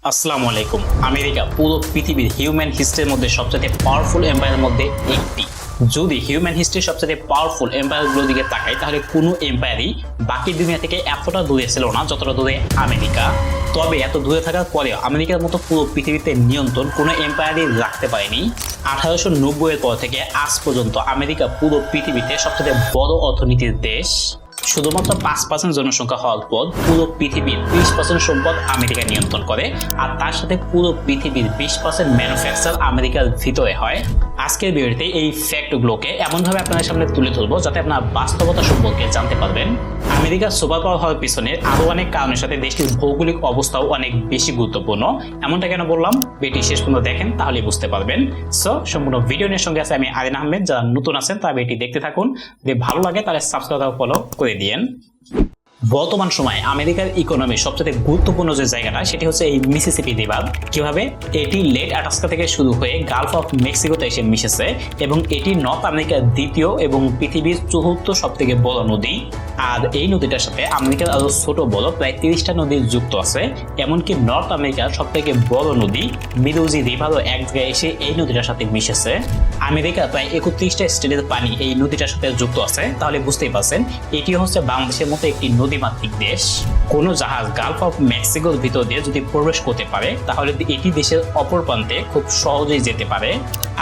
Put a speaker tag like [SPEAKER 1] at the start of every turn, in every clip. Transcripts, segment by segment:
[SPEAKER 1] আসসালামু আলাইকুম। আমেরিকা পুরো পৃথিবীর হিউম্যান হিস্ট্রির মধ্যে সবচেয়ে পাওয়ারফুল এম্পায়ারের মধ্যে একটি। যদি হিউম্যান হিস্ট্রির সবচেয়ে পাওয়ারফুল এম্পায়ারগুলোর দিকে তাকাই তাহলে কোনো এম্পায়ারই বাকি দুনিয়া থেকে এতটা দূরে ছিল না যতটা দূরে আমেরিকা। তবে এত দূরে থাকার পরেও আমেরিকার মতো পুরো পৃথিবীতে নিয়ন্ত্রণ কোনো এম্পায়ারই রাখতে পারেনি। 1890 এর পর থেকে আজ পর্যন্ত আমেরিকা পুরো পৃথিবীতে সবচেয়ে বড় অর্থনীতির দেশ। শুধুমাত্র 5% জনসংখ্যা হওয়ার পর পুরো পৃথিবীর 30% সম্পদ আমেরিকা নিয়ন্ত্রণ করে, আর তার সাথে পুরো পৃথিবীর 20% ম্যানুফ্যাকচার আমেরিকার ভিতরে হয়। আজকের ভিডিওতে এই ফ্যাক্টগুলোকে এমনভাবে আপনাদের সামনে তুলে ধরবো যাতে আপনারা বাস্তবতা সম্পর্কে জানতে পারবেন। আমেরিকার সুপার পাওয়ার হওয়ার পিছনে আরো অনেক কারণের সাথে দেশটির ভৌগোলিক অবস্থাও অনেক বেশি গুরুত্বপূর্ণ। এমনটা কেন বললাম, ভিডিওটি শেষ পর্যন্ত দেখেন তাহলে বুঝতে পারবেন। সো সম্পূর্ণ ভিডিও নিয়ে সঙ্গে আছে আমি আদিন আহমেদ। যারা নতুন আছেন তারা ভিডিওটি দেখতে থাকুন, যদি ভালো লাগে তাহলে সাবস্ক্রাইব ফলো করে দিয়েন। বর্তমান সময়ে আমেরিকার ইকোনমি সবচেয়ে গুরুত্বপূর্ণ যে জায়গাটা সেটি হচ্ছে এই মিসিসিপি রিভার। কিভাবে এটি লেট আটাস্কা থেকে শুরু হয়ে গালফ অফ মেক্সিকোতে এসে মিশেছে এবং এটি নর্থ আমেরিকার দ্বিতীয় এবং পৃথিবীর চতুর্থ সবথেকে বড় নদী। আর এই নদীটার সাথে আমেরিকার আরো ছোট বড় প্রায় 30টা নদী যুক্ত আছে। এমনকি নর্থ আমেরিকার সবথেকে বড় নদী মিডুজি রিভারও এক জায়গায় এসে এই নদীটার সাথে মিশেছে। আমেরিকার প্রায় 31টা স্টেটের পানি এই নদীটার সাথে যুক্ত আছে। তাহলে বুঝতেই পারছেন এটি হচ্ছে বাংলাদেশের মতো একটি নদীমাতৃক দেশ। কোনো জাহাজ গালফ অফ মেক্সিকোর ভিতর দিয়ে যদি প্রবেশ করতে পারে তাহলে এটি দেশের অপর প্রান্তে খুব সহজেই যেতে পারে।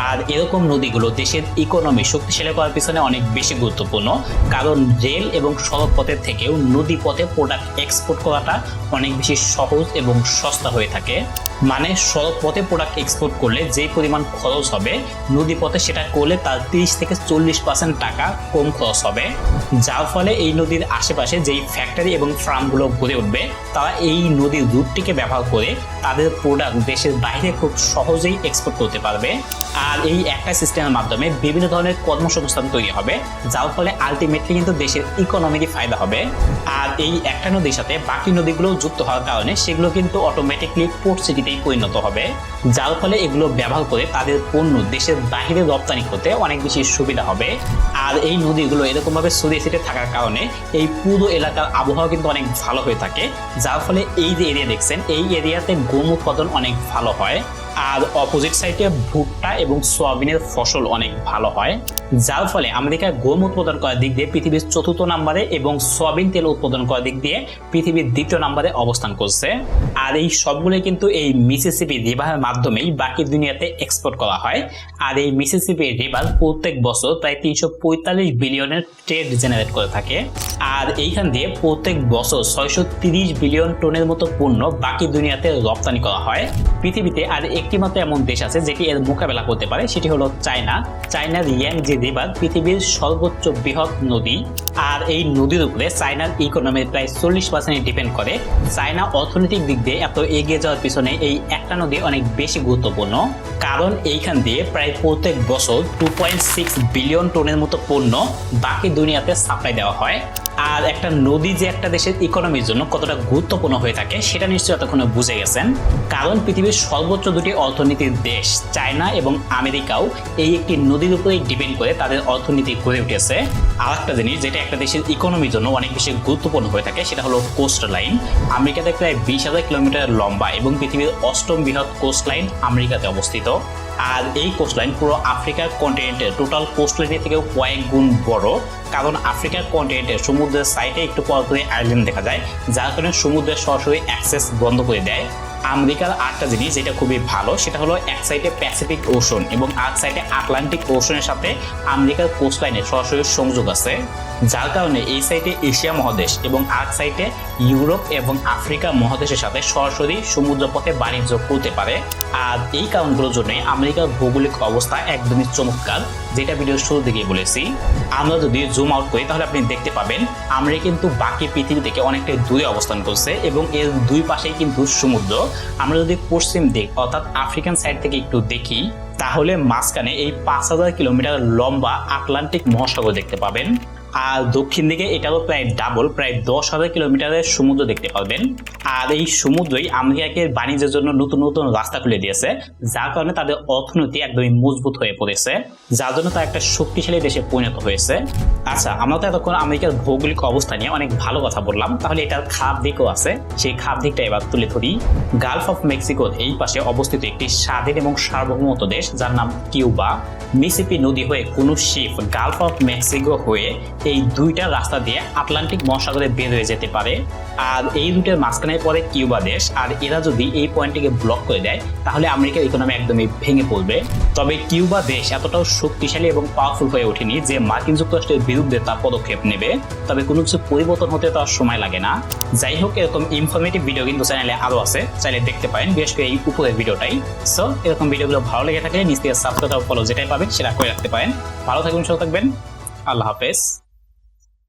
[SPEAKER 1] আর এরকম নদীগুলো দেশের ইকোনমি শক্তিশালী করার পিছনে অনেক বেশি গুরুত্বপূর্ণ, কারণ রেল এবং সড়ক পথের থেকেও নদী পথে প্রোডাক্ট এক্সপোর্ট করাটা অনেক বেশি সহজ এবং সস্তা হয়ে থাকে। মানে সড়ক পথে প্রোডাক্ট এক্সপোর্ট করলে যে পরিমাণ খরচ হবে, নদী পথে সেটা করলে তার 30 থেকে 40% টাকা কম খরচ হবে। যার ফলে এই নদীর আশেপাশে যেই ফ্যাক্টরি এবং ফার্মগুলো গড়ে উঠবে তারা এই নদীর রুটটিকে ব্যবহার করে তাদের প্রোডাক্ট দেশের বাইরে খুব সহজেই এক্সপোর্ট করতে পারবে। আর এই একটা সিস্টেমের মাধ্যমে বিভিন্ন ধরনের কর্মসংস্থান তৈরি হবে, যার ফলে আলটিমেটলি কিন্তু দেশের ইকোনমিরই ফায়দা হবে। আর এই একটা নদীর সাথে বাকি নদীগুলো যুক্ত হওয়ার কারণে সেগুলো কিন্তু অটোমেটিকলি পোর্ট সিটিতেই পরিণত হবে, যার ফলে এগুলো ব্যবহার করে তাদের পণ্য দেশের বাইরে রপ্তানি করতে অনেক বেশি সুবিধা হবে। আর এই নদীগুলো এরকম ভাবে ছড়িয়ে ছিটিয়ে থাকার কারণে এই পুরো এলাকার আবহাওয়া কিন্তু অনেক ভালো হয়ে থাকে, যার ফলে এই যে এরিয়া দেখছেন এই এরিয়াতে গম উৎপাদন অনেক ভালো হয়। আর অপোজিট সাইডে ভুট্টা এবং সোয়াবিনের ফসল অনেক ভালো হয়, যার ফলে আমেরিকা গম উৎপাদন করার দিক দিয়ে পৃথিবীর 4র্থ নম্বরে এবং সোয়াবিন তেল উৎপাদন করার দিক দিয়ে পৃথিবীর 2য় নম্বরে অবস্থান করছে। আর এই সবগুলো কিন্তু এই মিসিসিপি রিভারের মাধ্যমেই বাকি দুনিয়াতে এক্সপোর্ট করা হয়। আর এই মিসিসিপি রিভার প্রত্যেক বছর প্রায় 345 বিলিয়নের ট্রেড জেনারেট করে থাকে। আর এইখান দিয়ে প্রত্যেক বছর 630 বিলিয়ন টনের মতো পণ্য বাকি দুনিয়াতে রপ্তানি করা হয়। পৃথিবীতে আর একটি মাত্র এমন দেশ আছে যেটি এর মোকাবেলা করতে পারে, সেটি হলো চায়না। চায়নার ইয়াংজি রিভার পৃথিবীর সর্বোচ্চ বৃহৎ নদী। আর এই নদীর উপরে চায়নার ইকোনমির প্রায় 40% ডিপেন্ড করে। চায়না অর্থনৈতিক দিক দিয়ে এত এগিয়ে যাওয়ার পিছনে এই একটা নদী অনেক বেশি গুরুত্বপূর্ণ, কারণ এইখান দিয়ে প্রায় প্রত্যেক বছর 2.6 বিলিয়ন টনের মতো পণ্য বাকি দুনিয়াতে সাপ্লাই দেওয়া হয়। আর একটা নদী যে একটা দেশের ইকোনমির জন্য কতটা গুরুত্বপূর্ণ হয়ে থাকে সেটা নিশ্চয়ই এতক্ষণে বুঝে গেছেন, কারণ পৃথিবীর সর্বোচ্চ দুটি অর্থনীতির দেশ চায়না এবং আমেরিকাও এই একটি নদীর উপরেই ডিপেন্ড করে তাদের অর্থনীতি গড়ে উঠেছে। আর একটা জিনিস যেটা একটা দেশের ইকোনমির জন্য অনেক বেশি গুরুত্বপূর্ণ হয়ে থাকে সেটা হলো কোস্ট লাইন। আমেরিকাতে প্রায় 20,000 কিলোমিটার লম্বা এবং পৃথিবীর 8ম বৃহৎ কোস্ট লাইন আমেরিকাতে অবস্থিত। আর এই কোস্টলাইন পুরো আফ্রিকার কন্টিনেন্টের টোটাল কোস্টলাইনের থেকেও কয়েক গুণ বড়, কারণ আফ্রিকার কন্টিনেন্টের সমুদ্রের সাইডে একটু পর পরই আইল্যান্ড দেখা যায়, যার কারণে সমুদ্রের সরাসরি অ্যাক্সেস বন্ধ করে দেয়। আমেরিকার আরেকটা জিনিস যেটা খুবই ভালো সেটা হলো এক সাইডে প্যাসিফিক ওশন এবং আরেক সাইডে আটলান্টিক ওশনের সাথে আমেরিকার কোস্টলাইনে সরাসরি সংযোগ আছে, যার কারণে এই সাইডে এশিয়া মহাদেশ এবং আরেক সাইডে ইউরোপ এবং আফ্রিকা মহাদেশের সাথে সরাসরি সমুদ্রপথে বাণিজ্য করতে পারে। আর এই কারণগুলোর জন্য আমেরিকার ভৌগোলিক অবস্থা একদমই চমৎকার, যেটা ভিডিওর শুরু দিকেই বলেছি। আমরা যদি জুম আউট করি তাহলে আপনি দেখতে পাবেন আমেরিকা কিন্তু বাকি পৃথিবী থেকে অনেকটাই দূরে অবস্থান করছে এবং এর দুই পাশেই কিন্তু সমুদ্র। আমরা যদি পশ্চিম দিক অর্থাৎ আফ্রিকান সাইড থেকে একটু দেখি তাহলে মাঝখানে এই 5,000 কিলোমিটার লম্বা আটলান্টিক মহাসাগর দেখতে পাবেন। আর দক্ষিণ দিকে এটারও প্রায় ডাবল, প্রায় 10,000 কিলোমিটারের সমুদ্র দেখতে পারবেন। আর এই সমুদ্রই আমেরিকাকে বাণিজ্যের জন্য নতুন নতুন রাস্তা খুলে দিয়েছে, যার কারণে তাদের অর্থনীতি একদমই মজবুত হয়ে পড়েছে, যার জন্য তা একটা শক্তিশালী দেশে পরিণত হয়েছে। আচ্ছা, আমরা তো এতক্ষণ আমেরিকার ভৌগোলিক অবস্থা নিয়ে অনেক ভালো কথা বললাম, তাহলে এটার খারাপ দিকও আছে, সেই খারাপ দিকটা এবার তুলে ধরি। গালফ অফ মেক্সিকোর এই পাশে অবস্থিত একটি স্বাধীন এবং সার্বভৌমত্ব দেশ যার নাম কিউবা। মিসিসিপি নদী হয়ে কোনো শিপ গালফ অফ মেক্সিকো হয়ে এই দুইটা রাস্তা দিয়ে আটলান্টিক মহাসাগরে বের হয়ে যেতে পারে। আর এই দুইটার মাঝখানে পড়ে কিউবা দেশ, আর এরা যদি এই পয়েন্টটিকে ব্লক করে দেয় তাহলে আমেরিকার ইকোনমি একদমই ভেঙে পড়বে। তবে কিউবা দেশ এতটাও শক্তিশালী এবং পাওয়ারফুল হয়ে ওঠেনি যে মার্কিন যুক্তরাষ্ট্রের বিরুদ্ধে তার পদক্ষেপ নেবে, তবে কোনো কিছু পরিবর্তন হতে তার সময় লাগে না। যাই হোক, এরকম ইনফরমেটিভ ভিডিও কিন্তু চ্যানেলে আরো আছে, চাইলে দেখতে পারেন, বিশেষ করে এই উপরের ভিডিওটাই। সো এরকম ভিডিওগুলো ভালো লেগে থাকলে নিজ থেকে সাবস্ক্রাইব ফলো যেটাই পাবেন সেটা করে রাখতে পারেন। ভালো থাকবেন, সুস্থ থাকবেন, আল্লাহ হাফেজ।